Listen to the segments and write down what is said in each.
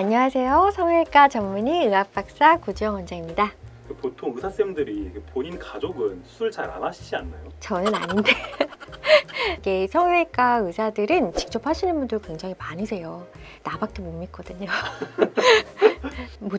안녕하세요. 성형외과 전문의 의학박사 고지영 원장입니다. 보통 의사쌤들이 본인 가족은 수술 잘 안 하시지 않나요? 저는 아닌데 이게 성형외과 의사들은 직접 하시는 분들 굉장히 많으세요. 나밖에 못 믿거든요.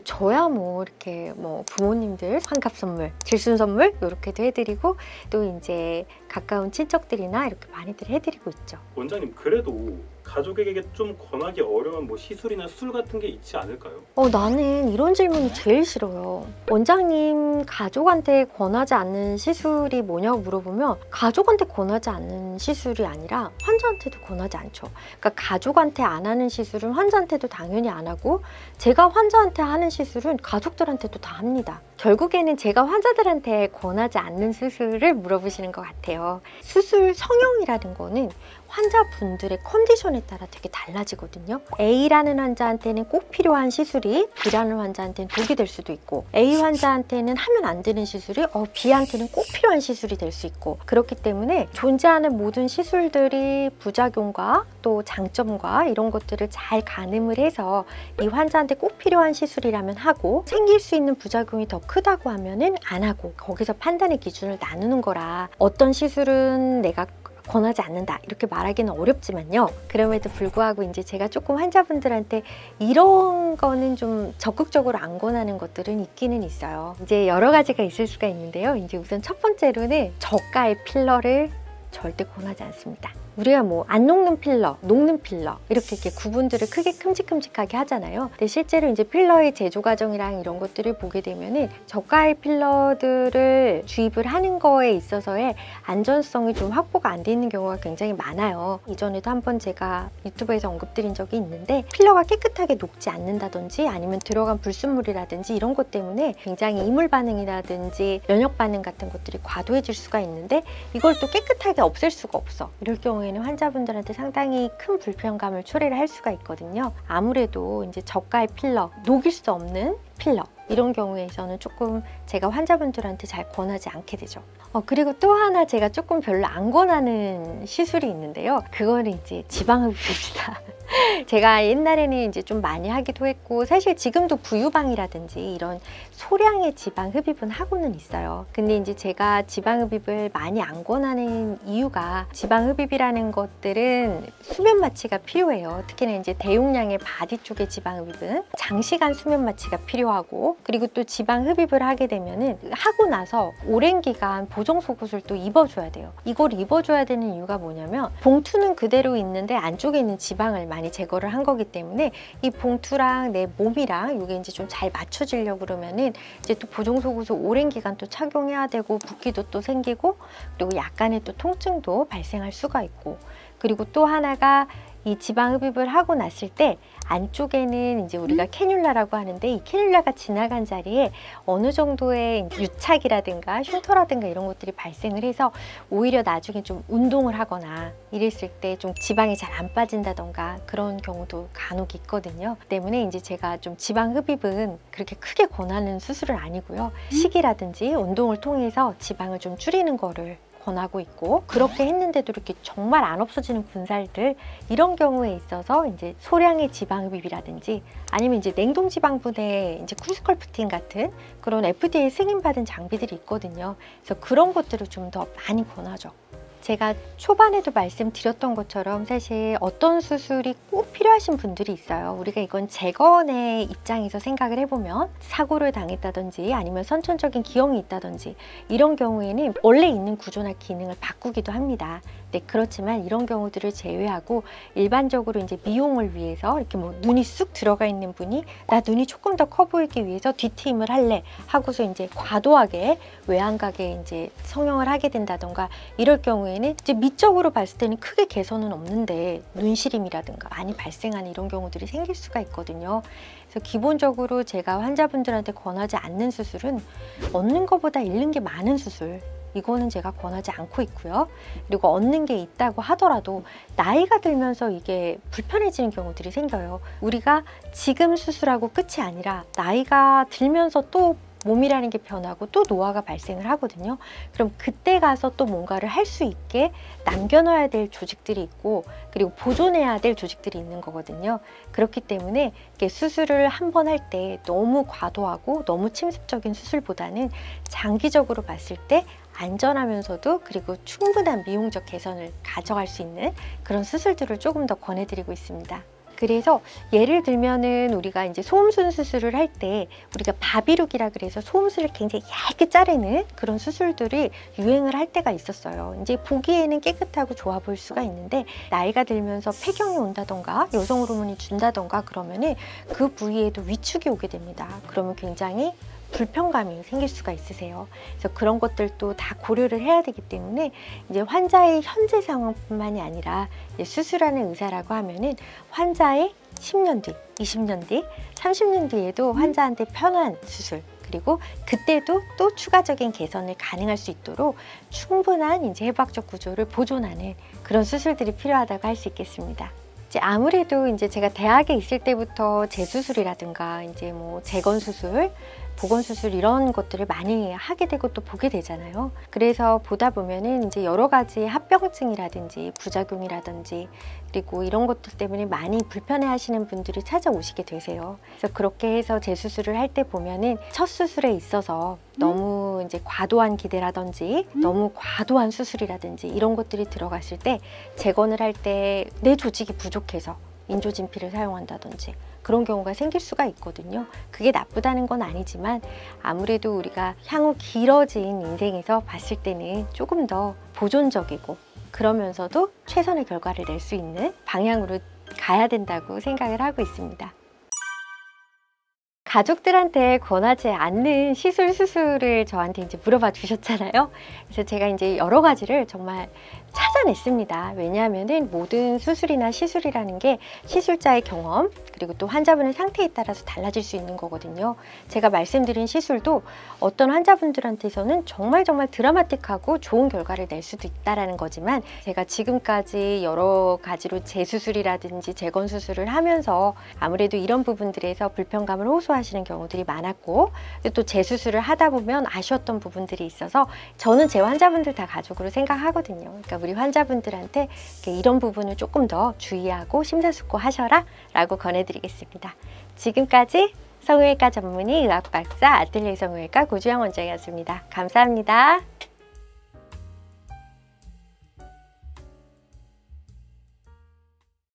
저야 이렇게 부모님들 환갑 선물, 질순 선물 이렇게도 해드리고 또 이제 가까운 친척들이나 이렇게 많이들 해드리고 있죠. 원장님, 그래도 가족에게 좀 권하기 어려운 시술이나 수술 같은 게 있지 않을까요? 나는 이런 질문이 제일 싫어요. 원장님, 가족한테 권하지 않는 시술이 뭐냐고 물어보면 가족한테 권하지 않는 시술이 아니라 환자한테도 권하지 않죠. 그러니까 가족한테 안 하는 시술은 환자한테도 당연히 안 하고 제가 환자한테 하는 시술은 가족들한테도 다 합니다. 결국에는 제가 환자들한테 권하지 않는 수술을 물어보시는 것 같아요. 수술 성형이라는 거는 환자분들의 컨디션에 따라 되게 달라지거든요. A라는 환자한테는 꼭 필요한 시술이 B라는 환자한테는 독이 될 수도 있고, A 환자한테는 하면 안 되는 시술이 B한테는 꼭 필요한 시술이 될 수 있고, 그렇기 때문에 존재하는 모든 시술들이 부작용과 또 장점과 이런 것들을 잘 가늠을 해서 이 환자한테 꼭 필요한 시술이라면 하고, 생길 수 있는 부작용이 더 크다고 하면은 안 하고, 거기서 판단의 기준을 나누는 거라 어떤 시술은 내가 권하지 않는다 이렇게 말하기는 어렵지만요. 그럼에도 불구하고 이제 제가 조금 환자분들한테 이런 거는 좀 적극적으로 안 권하는 것들은 있기는 있어요. 이제 여러 가지가 있을 수가 있는데요. 이제 우선 첫 번째로는 저가의 필러를 절대 권하지 않습니다. 우리가 안 녹는 필러, 녹는 필러 이렇게 구분들을 크게 큼직큼직하게 하잖아요. 근데 실제로 이제 필러의 제조 과정이랑 이런 것들을 보게 되면은 저가의 필러들을 주입을 하는 거에 있어서의 안전성이 좀 확보가 안 돼 있는 경우가 굉장히 많아요. 이전에도 한번 제가 유튜브에서 언급드린 적이 있는데 필러가 깨끗하게 녹지 않는다든지 아니면 들어간 불순물이라든지 이런 것 때문에 굉장히 이물 반응이라든지 면역 반응 같은 것들이 과도해질 수가 있는데 이걸 또 깨끗하게 없앨 수가 없어. 이럴 경우에는 환자분들한테 상당히 큰 불편감을 초래를 할 수가 있거든요. 아무래도 이제 저가의 필러, 녹일 수 없는 필러 이런 경우에서는 조금 제가 환자분들한테 잘 권하지 않게 되죠. 그리고 또 하나 제가 조금 별로 안 권하는 시술이 있는데요. 그거는 이제 지방흡입입니다. 제가 옛날에는 이제 좀 많이 하기도 했고 사실 지금도 부유방이라든지 이런 소량의 지방 흡입은 하고는 있어요. 근데 이제 제가 지방 흡입을 많이 안 권하는 이유가 지방 흡입이라는 것들은 수면 마취가 필요해요. 특히나 이제 대용량의 바디 쪽의 지방 흡입은 장시간 수면 마취가 필요하고 그리고 또 지방 흡입을 하게 되면은 하고 나서 오랜 기간 보정 속옷을 또 입어줘야 돼요. 이걸 입어줘야 되는 이유가 뭐냐면 봉투는 그대로 있는데 안쪽에 있는 지방을 많이 제거를 한 거기 때문에 이 봉투랑 내 몸이랑 이게 이제 좀 잘 맞춰지려고 그러면은 이제 또 보정 속옷을 오랜 기간 또 착용해야 되고 붓기도 또 생기고 그리고 약간의 또 통증도 발생할 수가 있고 그리고 또 하나가 이 지방 흡입을 하고 났을 때 안쪽에는 이제 우리가 캐뉼라라고 하는데 이 캐뉼라가 지나간 자리에 어느 정도의 유착이라든가 흉터라든가 이런 것들이 발생을 해서 오히려 나중에 좀 운동을 하거나 이랬을 때 좀 지방이 잘 안 빠진다던가 그런 경우도 간혹 있거든요. 때문에 이제 제가 좀 지방 흡입은 그렇게 크게 권하는 수술은 아니고요. 식이라든지 운동을 통해서 지방을 좀 줄이는 거를 권하고 있고 그렇게 했는데도 이렇게 정말 안 없어지는 군살들 이런 경우에 있어서 이제 소량의 지방 흡입이라든지 아니면 이제 냉동 지방분해 이제 쿠스컬프팅 같은 그런 FDA 승인받은 장비들이 있거든요. 그래서 그런 것들을 좀 더 많이 권하죠. 제가 초반에도 말씀드렸던 것처럼 사실 어떤 수술이 꼭 필요하신 분들이 있어요. 우리가 이건 재건의 입장에서 생각을 해보면 사고를 당했다든지 아니면 선천적인 기형이 있다든지 이런 경우에는 원래 있는 구조나 기능을 바꾸기도 합니다. 네, 그렇지만 이런 경우들을 제외하고 일반적으로 이제 미용을 위해서 이렇게 눈이 쑥 들어가 있는 분이 나 눈이 조금 더 커 보이기 위해서 뒤트임을 할래 하고서 이제 과도하게 외양각에 이제 성형을 하게 된다던가 이럴 경우에는 이제 미적으로 봤을 때는 크게 개선은 없는데 눈시림이라든가 많이 발생하는 이런 경우들이 생길 수가 있거든요. 그래서 기본적으로 제가 환자분들한테 권하지 않는 수술은 얻는 것보다 잃는 게 많은 수술 이거는 제가 권하지 않고 있고요. 그리고 얻는 게 있다고 하더라도 나이가 들면서 이게 불편해지는 경우들이 생겨요. 우리가 지금 수술하고 끝이 아니라 나이가 들면서 또 몸이라는 게 변하고 또 노화가 발생을 하거든요. 그럼 그때 가서 또 뭔가를 할 수 있게 남겨놔야 될 조직들이 있고 그리고 보존해야 될 조직들이 있는 거거든요. 그렇기 때문에 수술을 한 번 할 때 너무 과도하고 너무 침습적인 수술보다는 장기적으로 봤을 때 안전하면서도 그리고 충분한 미용적 개선을 가져갈 수 있는 그런 수술들을 조금 더 권해드리고 있습니다. 그래서 예를 들면은 우리가 이제 소음순 수술을 할 때 우리가 바비룩이라 그래서 소음순을 굉장히 얇게 자르는 그런 수술들이 유행을 할 때가 있었어요. 이제 보기에는 깨끗하고 좋아 보일 수가 있는데 나이가 들면서 폐경이 온다던가 여성 호르몬이 준다던가 그러면은 그 부위에도 위축이 오게 됩니다. 그러면 굉장히 불편감이 생길 수가 있으세요. 그래서 그런 것들도 다 고려를 해야 되기 때문에 이제 환자의 현재 상황뿐만이 아니라 수술하는 의사라고 하면은 환자의 10년 뒤, 20년 뒤, 30년 뒤에도 환자한테 편한 수술 그리고 그때도 또 추가적인 개선을 가능할 수 있도록 충분한 이제 해부학적 구조를 보존하는 그런 수술들이 필요하다고 할 수 있겠습니다. 아무래도 이제 제가 대학에 있을 때부터 재수술이라든가 이제 뭐 재건수술, 보건수술 이런 것들을 많이 하게 되고 또 보게 되잖아요. 그래서 보다 보면은 이제 여러 가지 합병증이라든지 부작용이라든지 그리고 이런 것들 때문에 많이 불편해 하시는 분들이 찾아오시게 되세요. 그래서 그렇게 해서 재수술을 할 때 보면은 첫 수술에 있어서 너무 이제 과도한 기대라든지 너무 과도한 수술이라든지 이런 것들이 들어갔을 때 재건을 할 때 내 조직이 부족해서 인조진피를 사용한다든지 그런 경우가 생길 수가 있거든요. 그게 나쁘다는 건 아니지만 아무래도 우리가 향후 길어진 인생에서 봤을 때는 조금 더 보존적이고 그러면서도 최선의 결과를 낼 수 있는 방향으로 가야 된다고 생각을 하고 있습니다. 가족들한테 권하지 않는 수술을 저한테 이제 물어봐 주셨잖아요. 그래서 제가 이제 여러 가지를 정말 찾아냈습니다. 왜냐하면은 모든 수술이나 시술이라는 게 시술자의 경험 그리고 또 환자분의 상태에 따라서 달라질 수 있는 거거든요. 제가 말씀드린 시술도 어떤 환자분들한테서는 정말 드라마틱하고 좋은 결과를 낼 수도 있다라는 거지만 제가 지금까지 여러 가지로 재수술이라든지 재건수술을 하면서 아무래도 이런 부분들에서 불편감을 호소하시는 경우들이 많았고 또 재수술을 하다 보면 아쉬웠던 부분들이 있어서 저는 제 환자분들 다 가족으로 생각하거든요. 그러니까 우리 환자분들한테 이런 부분을 조금 더 주의하고 심사숙고하셔라 라고 권해드리겠습니다. 지금까지 성형외과 전문의 의학박사 아틀리에 성형외과 고주영 원장이었습니다. 감사합니다.